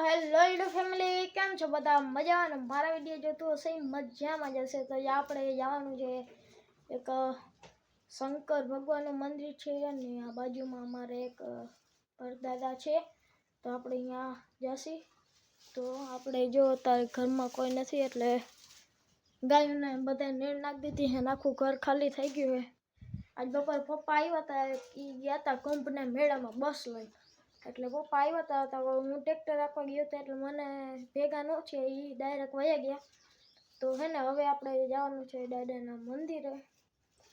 Hello YouTube family, કેમ છો બધા? મજામાં? મારા વિડીયો જોતું હશે મજામાં જ હશે. તો આપણે જવાનું છે એક શંકર ભગવાનનું મંદિર છે અને આ બાજુમાં અમારે એક પરદાદા છે, તો આપણે અહીંયા જઈશું. તો આપણે જો તારે ઘરમાં કોઈ નથી એટલે ગાયોને બધા નીણ નાખી દીધી છે, આખું ઘર ખાલી થઈ ગયું છે. આજ બપોર પપ્પા આવ્યા હતા, એ ગયા હતા કંપને મેળામાં બસ લઈ, એટલે પપ્પા આવ્યા હતા. તો હું ટ્રેક્ટર રાખવા ગયો હતો એટલે મને ભેગા ન છે, એ ડાયરેક્ટ વયા ગયા. તો હે ને હવે આપણે જવાનું છે દાદાના મંદિરે,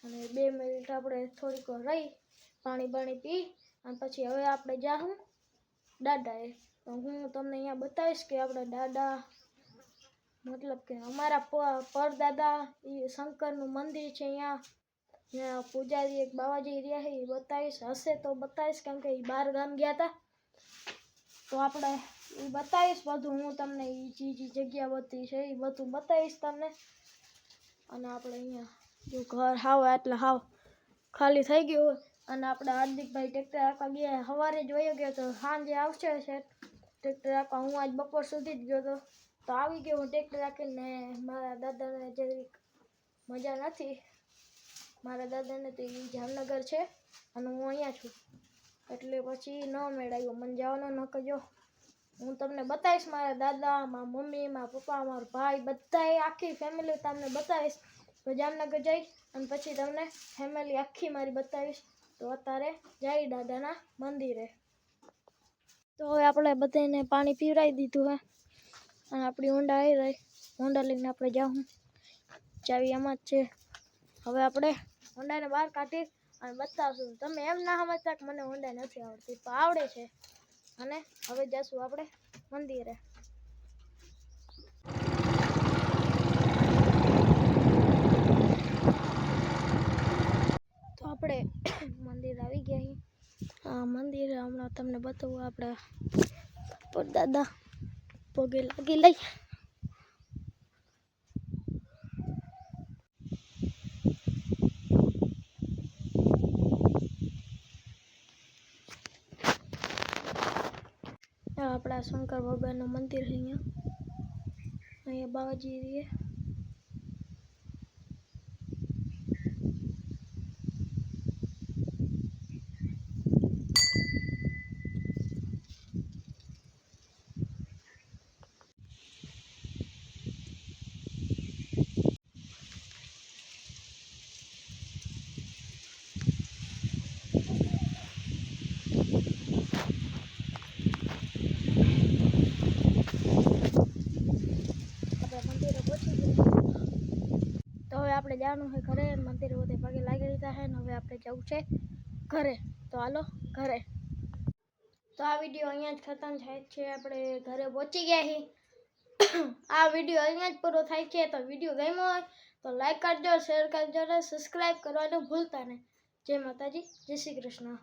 અને 2 મિનિટ આપણે થોડીક રહી પાણી પી અને પછી હવે આપણે જાઉં દાદાએ. તો હું તમને અહીંયા બતાવીશ કે આપણે દાદા મતલબ કે અમારા પરદાદા એ શંકરનું મંદિર છે, અહીંયા પૂજારી એક બાવાજી રહ્યા છે, એ બતાવીશ. હશે તો બતાવીશ, કેમ કે એ બહાર ગામ ગયા હતા. તો આપણે એ બતાવીશ બધું, હું તમને એ જે જગ્યા બધી છે એ બધું બતાવીશ તમને. અને આપણે અહીંયા જો ઘર હાવ એટલે હાવ ખાલી થઈ ગયું હોય, અને આપણે હાર્દિકભાઈ ટ્રેક્ટર રાખવા ગયા, સવારે જ વયો ગયો તો સાંજે આવશે છે ટ્રેક્ટર રાખવા. હું આજ બપોર સુધી જ ગયો હતો, તો આવી ગયો હું ટ્રેક્ટર રાખીને. મારા દાદાને જરીક મજા નથી, મારા દાદાને તો એ જામનગર છે અને હું અહીંયા છું, એટલે પછી ન મેળાયો મને જવાનો. ન કરજો, હું તમને બતાવીશ મારા દાદા, મારા મમ્મી, મારા પપ્પા, મારા ભાઈ, બધાએ આખી ફેમિલી તમને બતાવીશ. તો જામનગર જઈશ અને પછી તમને ફેમિલી આખી મારી બતાવીશ. તો અત્યારે જઈ દાદાના મંદિરે. તો હવે આપણે બધાને પાણી પીવડાવી દીધું હે અને આપણી હોન્ડા આવી રહી, હોન્ડા લઈને આપણે જાઉં. ચાવી આમાં જ છે. હવે આપણે હોન્ડાને બહાર કાઢી અને બતાવશું. તમે એમ ના સમજતા કે મને હોન્ડા નથી આવડતી, તો આવડે છે. અને હવે જઈશું આપણે મંદિરે. તો આપણે મંદિર આવી ગયા. આ મંદિર હમણાં તમને બતાવું. આપણા પરદાદા પગે લાગી લઈ. આપણા શંકર ભગવાનનું મંદિર છે. અહીંયા બાવાજી રહીએ. આપણે જવાનું છે ઘરે, મંદિરે બધે પગે લાગી લીધા છે ને હવે આપણે જવું છે ઘરે. તો હાલો ઘરે. તો આ વિડીયો અહીંયા જ ખતમ થાય છે, આપણે ઘરે પહોંચી ગયા છીએ. આ વિડીયો અહીંયા જ પૂરો થાય છે. તો વિડીયો ગમ્યો હોય તો લાઈક કરજો, શેર કરજો અને સબસ્ક્રાઈબ કરવાનું ભૂલતા નહીં. જય માતાજી, જય શ્રી કૃષ્ણ.